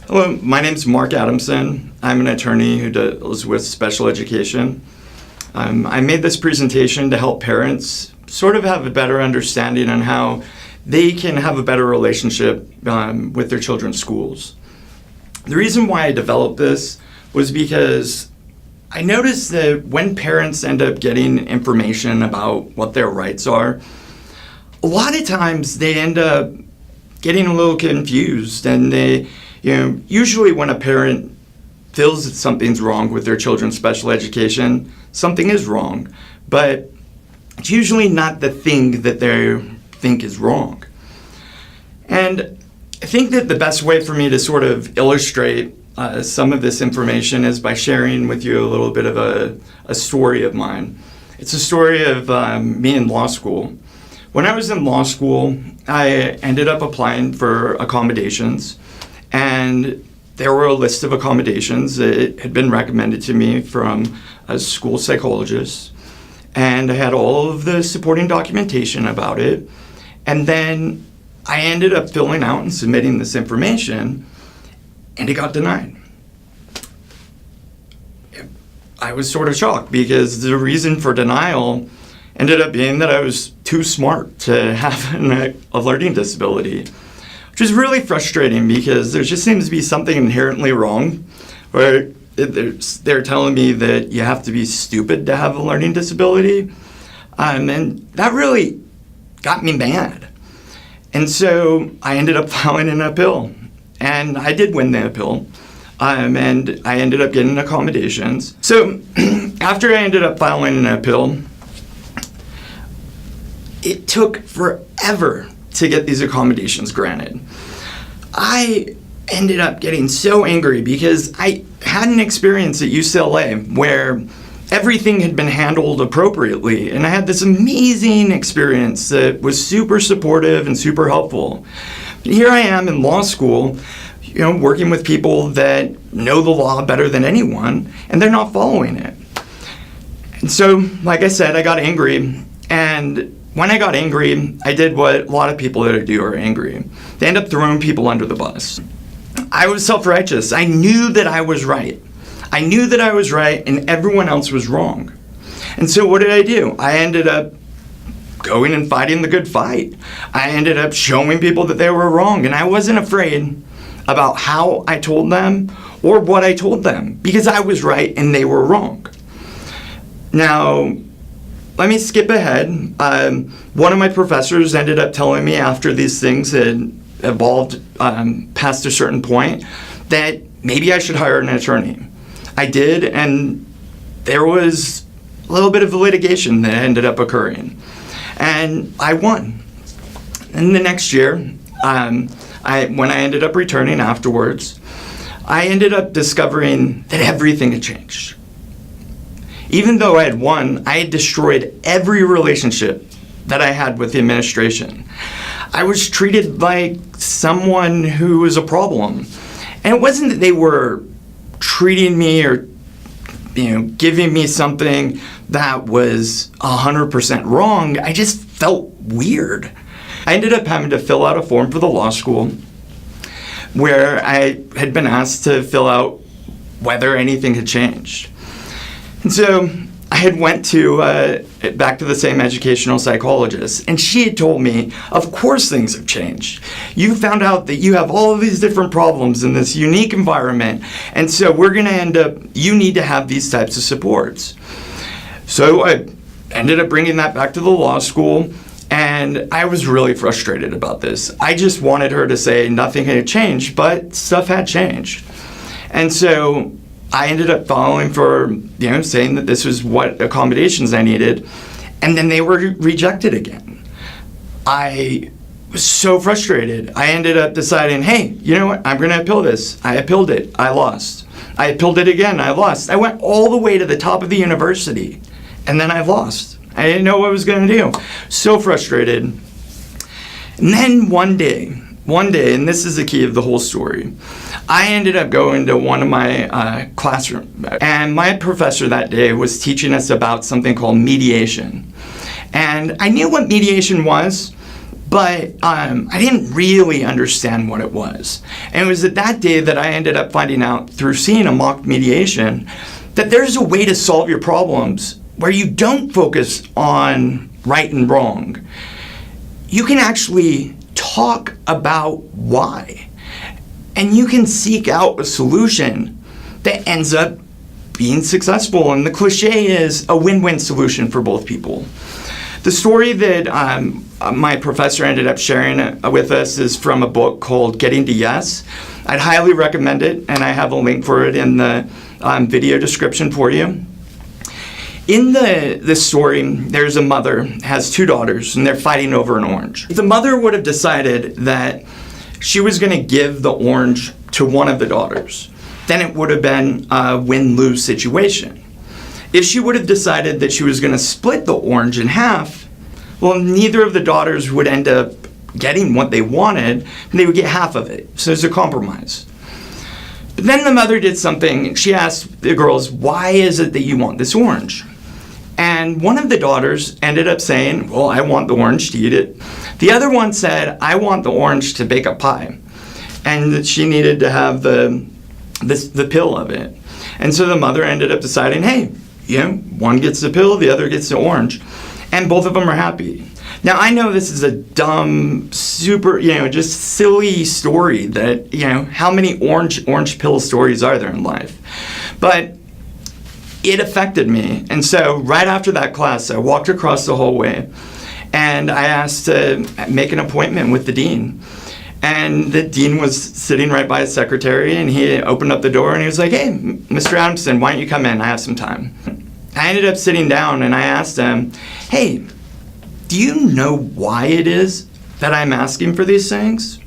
Hello, my name's Mark Adamson. I'm an attorney who deals with special education. I made this presentation to help parents sort of have a better understanding on how they can have a better relationship with their children's schools. The reason why I developed this was because I noticed that when parents end up getting information about what their rights are, a lot of times they end up getting a little confused, and they, usually when a parent feels that something's wrong with their children's special education, something is wrong, but it's usually not the thing that they think is wrong. And I think that the best way for me to sort of illustrate some of this information is by sharing with you a little bit of a story of mine. It's a story of me in law school. When I was in law school, I ended up applying for accommodations, and there were a list of accommodations that had been recommended to me from a school psychologist, and I had all of the supporting documentation about it. And then I ended up filling out and submitting this information, and it got denied. I was sort of shocked because the reason for denial ended up being that I was too smart to have a learning disability, which is really frustrating because there just seems to be something inherently wrong where they're telling me that you have to be stupid to have a learning disability. And that really got me mad. And so I ended up filing an appeal, and I did win the appeal. And I ended up getting accommodations. So after I ended up filing an appeal, it took forever to get these accommodations granted. I ended up getting so angry because I had an experience at UCLA where everything had been handled appropriately, and I had this amazing experience that was super supportive and super helpful. But here I am in law school, working with people that know the law better than anyone, and they're not following it. And so, like I said, I got angry, and when I got angry, I did what a lot of people that do are angry. They end up throwing people under the bus. I was self-righteous. I knew that I was right. I knew that I was right and everyone else was wrong. And so what did I do? I ended up going and fighting the good fight. I ended up showing people that they were wrong, and I wasn't afraid about how I told them or what I told them because I was right and they were wrong. Now, let me skip ahead. One of my professors ended up telling me after these things had evolved past a certain point that maybe I should hire an attorney. I did, and there was a little bit of litigation that ended up occurring. And I won. And the next year, when I ended up returning afterwards, I ended up discovering that everything had changed. Even though I had won, I had destroyed every relationship that I had with the administration. I was treated like someone who was a problem. And it wasn't that they were treating me or giving me something that was 100% wrong. I just felt weird. I ended up having to fill out a form for the law school where I had been asked to fill out whether anything had changed. And so I had went to back to the same educational psychologist, and she had told me, of course things have changed. You found out that you have all of these different problems in this unique environment, and so we're going to end up, you need to have these types of supports. So I ended up bringing that back to the law school, and I was really frustrated about this. I just wanted her to say nothing had changed, but stuff had changed. And so I ended up filing for, saying that this was what accommodations I needed, and then they were rejected again. I was so frustrated. I ended up deciding, hey, you know what, I'm going to appeal this. I appealed it. I lost. I appealed it again. I lost. I went all the way to the top of the university, and then I lost. I didn't know what I was going to do. So frustrated. And then one day, and this is the key of the whole story, I ended up going to one of my classrooms, and my professor that day was teaching us about something called mediation. And I knew what mediation was, but I didn't really understand what it was. And it was at that day that I ended up finding out through seeing a mock mediation that there's a way to solve your problems where you don't focus on right and wrong. You can actually talk about why, and you can seek out a solution that ends up being successful. And the cliche is a win-win solution for both people. The story that my professor ended up sharing with us is from a book called Getting to Yes. I'd highly recommend it, and I have a link for it in the video description for you. In this story, there's a mother, has two daughters, and they're fighting over an orange. If the mother would have decided that she was going to give the orange to one of the daughters, then it would have been a win-lose situation. If she would have decided that she was going to split the orange in half, well, neither of the daughters would end up getting what they wanted, and they would get half of it. So it's a compromise. But then the mother did something. She asked the girls, why is it that you want this orange? And one of the daughters ended up saying, well, I want the orange to eat it. The other one said, I want the orange to bake a pie. And that she needed to have the pill of it. And so the mother ended up deciding, hey, one gets the pill, the other gets the orange. And both of them are happy. Now, I know this is a dumb, super, just silly story that, how many orange pill stories are there in life? But it affected me. And so right after that class, I walked across the hallway and I asked to make an appointment with the dean. And the dean was sitting right by his secretary, and he opened up the door and he was like, hey, Mr. Adamson, why don't you come in? I have some time. I ended up sitting down and I asked him, hey, do you know why it is that I'm asking for these things?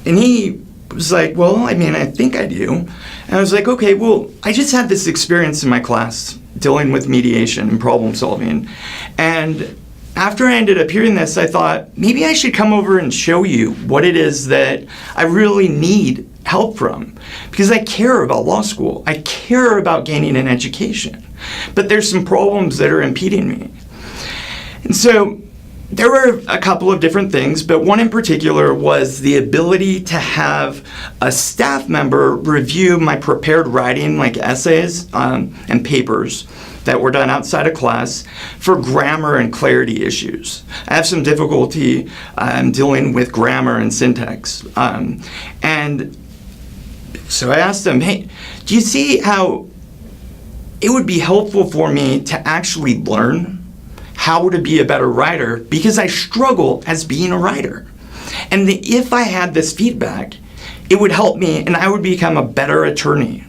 And he was like, well, I think I do. And I was like, okay, well, I just had this experience in my class dealing with mediation and problem solving. And after I ended up hearing this, I thought, maybe I should come over and show you what it is that I really need help from. Because I care about law school. I care about gaining an education. But there's some problems that are impeding me. And so there were a couple of different things, but one in particular was the ability to have a staff member review my prepared writing, like essays and papers that were done outside of class for grammar and clarity issues. I have some difficulty dealing with grammar and syntax. And so I asked them, hey, do you see how it would be helpful for me to actually learn how to be a better writer, because I struggle as being a writer. And if I had this feedback, it would help me and I would become a better attorney.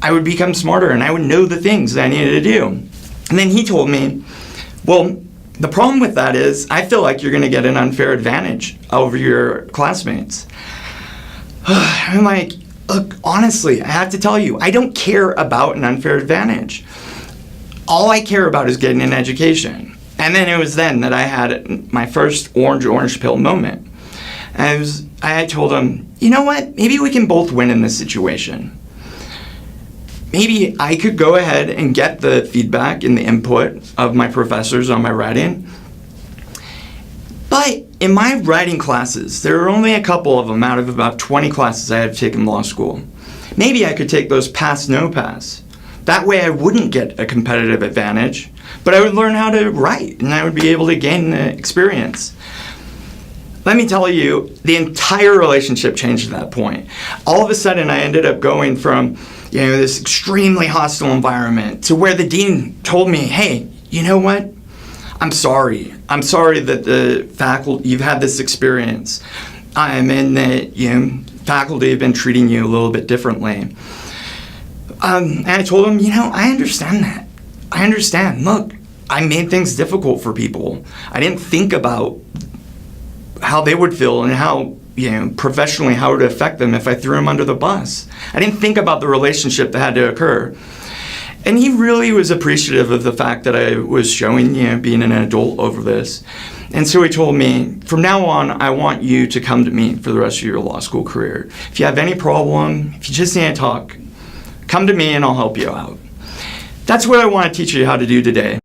I would become smarter and I would know the things that I needed to do. And then he told me, well, the problem with that is I feel like you're going to get an unfair advantage over your classmates. I'm like, look, honestly, I have to tell you, I don't care about an unfair advantage. All I care about is getting an education. And then it was then that I had my first orange pill moment. And I told him, you know what? Maybe we can both win in this situation. Maybe I could go ahead and get the feedback and the input of my professors on my writing. But in my writing classes, there are only a couple of them out of about 20 classes I had taken in law school. Maybe I could take those pass, no pass. That way I wouldn't get a competitive advantage, but I would learn how to write and I would be able to gain the experience. Let me tell you, the entire relationship changed at that point. All of a sudden I ended up going from this extremely hostile environment to where the dean told me, hey, you know what? I'm sorry. I'm sorry that the faculty, you've had this experience. And that faculty have been treating you a little bit differently. And I told him, I understand that. I understand. Look, I made things difficult for people. I didn't think about how they would feel and how, professionally, how it would affect them if I threw them under the bus. I didn't think about the relationship that had to occur. And he really was appreciative of the fact that I was showing, being an adult over this. And so he told me, from now on, I want you to come to me for the rest of your law school career. If you have any problem, if you just need to talk, come to me and I'll help you out. That's what I want to teach you how to do today.